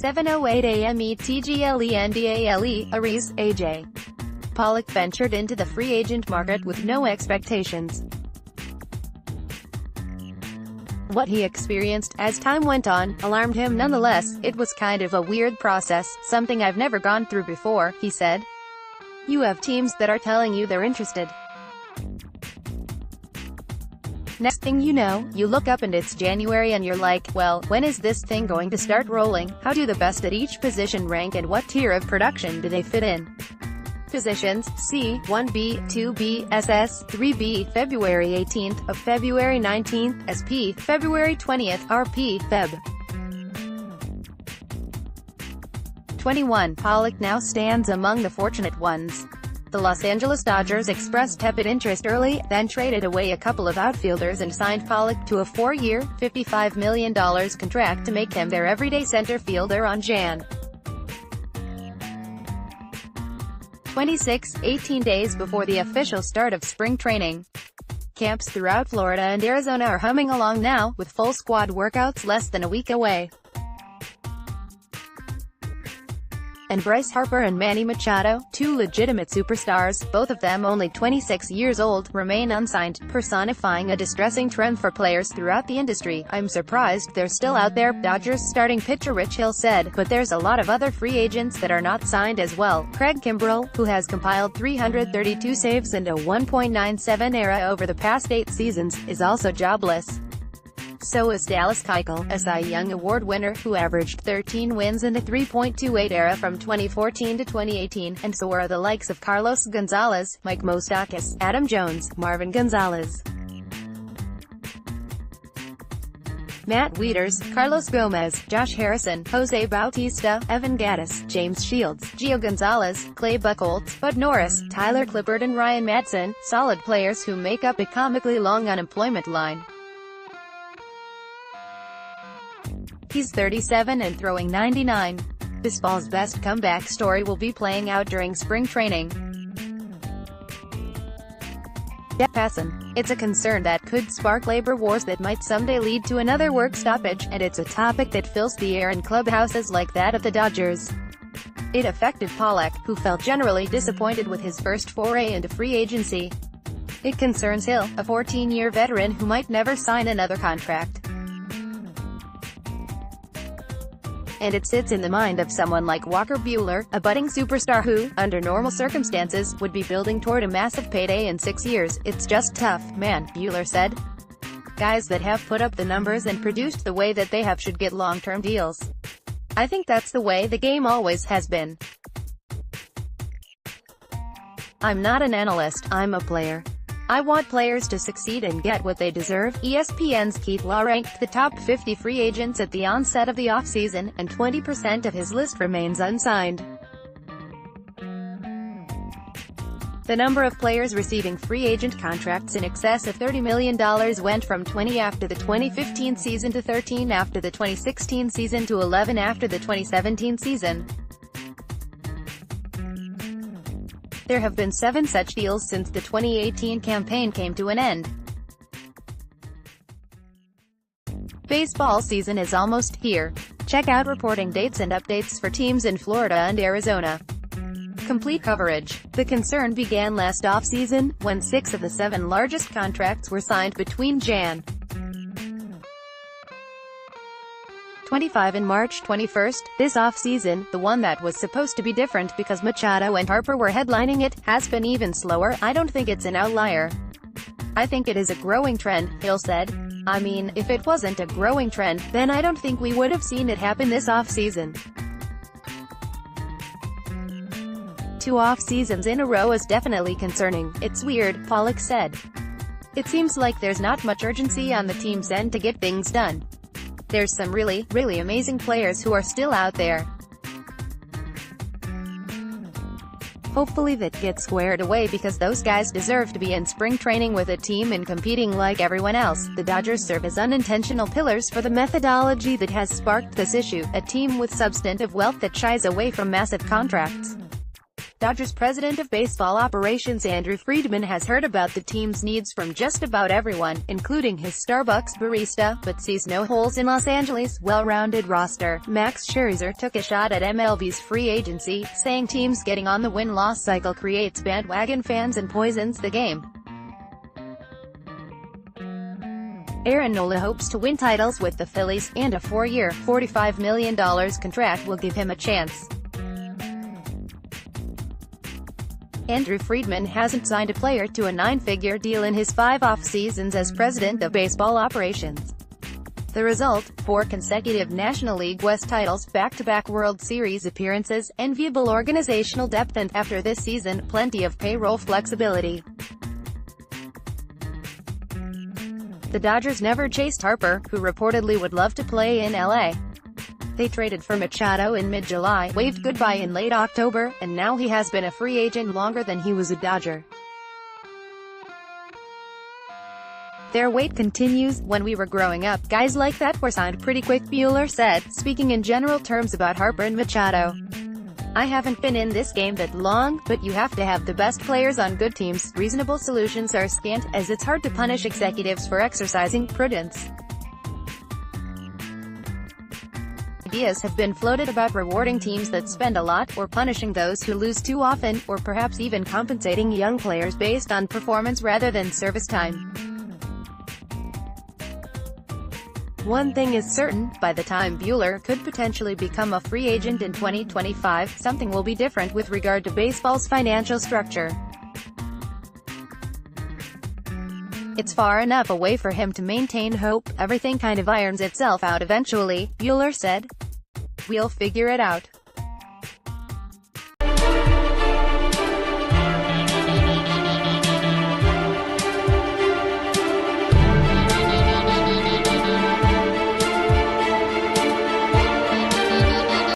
7:08 a.m. ETGLENDALE, Ariz, AJ. Pollock ventured into the free agent market with no expectations. What he experienced, as time went on, alarmed him nonetheless. "It was kind of a weird process, something I've never gone through before," he said. "You have teams that are telling you they're interested. Next thing you know, you look up and it's January and you're like, well, when is this thing going to start rolling? How do the best at each position rank and what tier of production do they fit in?" Positions: C, 1B, 2B, SS, 3B, February 18th, of February 19th, SP, February 20th, RP, Feb. 21. Pollock now stands among the fortunate ones. The Los Angeles Dodgers expressed tepid interest early, then traded away a couple of outfielders and signed Pollock to a 4-year, $55 million contract to make him their everyday center fielder on Jan. 26, 18 days before the official start of spring training. Camps throughout Florida and Arizona are humming along now, with full squad workouts less than a week away. And Bryce Harper and Manny Machado, two legitimate superstars, both of them only 26 years old, remain unsigned, personifying a distressing trend for players throughout the industry. "I'm surprised they're still out there," Dodgers starting pitcher Rich Hill said, "but there's a lot of other free agents that are not signed as well." Craig Kimbrell, who has compiled 332 saves and a 1.97 ERA over the past 8 seasons, is also jobless. So is Dallas Keuchel, a Cy Young Award winner, who averaged 13 wins and a 3.28 ERA from 2014 to 2018, and so are the likes of Carlos Gonzalez, Mike Moustakas, Adam Jones, Marvin Gonzalez, Matt Wieters, Carlos Gomez, Josh Harrison, Jose Bautista, Evan Gattis, James Shields, Gio Gonzalez, Clay Buchholz, Bud Norris, Tyler Clippard and Ryan Madsen, solid players who make up a comically long unemployment line. He's 37 and throwing 99. Baseball's best comeback story will be playing out during spring training. Passan. It's a concern that could spark labor wars that might someday lead to another work stoppage, and it's a topic that fills the air in clubhouses like that of the Dodgers. It affected Pollock, who felt generally disappointed with his first foray into free agency. It concerns Hill, a 14-year veteran who might never sign another contract. And it sits in the mind of someone like Walker Buehler, a budding superstar who, under normal circumstances, would be building toward a massive payday in 6 years. "It's just tough, man," Buehler said. "Guys that have put up the numbers and produced the way that they have should get long-term deals. I think that's the way the game always has been. I'm not an analyst, I'm a player. I want players to succeed and get what they deserve." ESPN's Keith Law ranked the top 50 free agents at the onset of the offseason, and 20% of his list remains unsigned. The number of players receiving free agent contracts in excess of $30 million went from 20 after the 2015 season to 13 after the 2016 season to 11 after the 2017 season. There have been 7 such deals since the 2018 campaign came to an end. Baseball season is almost here. Check out reporting dates and updates for teams in Florida and Arizona. Complete coverage. The concern began last offseason, when 6 of the 7 largest contracts were signed between Jan. 25 and March 21st. This off-season, the one that was supposed to be different because Machado and Harper were headlining it, has been even slower. "I don't think it's an outlier. I think it is a growing trend," Hill said. "I mean, if it wasn't a growing trend, then I don't think we would have seen it happen this off-season. 2 off-seasons in a row is definitely concerning. It's weird," Pollock said. "It seems like there's not much urgency on the team's end to get things done. There's some really, really amazing players who are still out there. Hopefully that gets squared away because those guys deserve to be in spring training with a team and competing like everyone else." The Dodgers serve as unintentional pillars for the methodology that has sparked this issue, a team with substantive wealth that shies away from massive contracts. Dodgers president of baseball operations Andrew Friedman has heard about the team's needs from just about everyone, including his Starbucks barista, but sees no holes in Los Angeles' well-rounded roster. Max Scherzer took a shot at MLB's free agency, saying teams getting on the win-loss cycle creates bandwagon fans and poisons the game. Aaron Nola hopes to win titles with the Phillies, and a 4-year, $45 million contract will give him a chance. Andrew Friedman hasn't signed a player to a 9-figure deal in his 5 off-seasons as president of baseball operations. The result, 4 consecutive National League West titles, back-to-back World Series appearances, enviable organizational depth and, after this season, plenty of payroll flexibility. The Dodgers never chased Harper, who reportedly would love to play in LA. They traded for Machado in mid-July, waved goodbye in late October, and now he has been a free agent longer than he was a Dodger. Their wait continues. When we were growing up, guys like that were signed pretty quick, Buehler said, speaking in general terms about Harper and Machado. I haven't been in this game that long, but you have to have the best players on good teams. Reasonable solutions are scant, as it's hard to punish executives for exercising prudence. Ideas have been floated about rewarding teams that spend a lot, or punishing those who lose too often, or perhaps even compensating young players based on performance rather than service time. One thing is certain, by the time Buehler could potentially become a free agent in 2025, something will be different with regard to baseball's financial structure. It's far enough away for him to maintain hope. Everything kind of irons itself out eventually, Buehler said. We'll figure it out.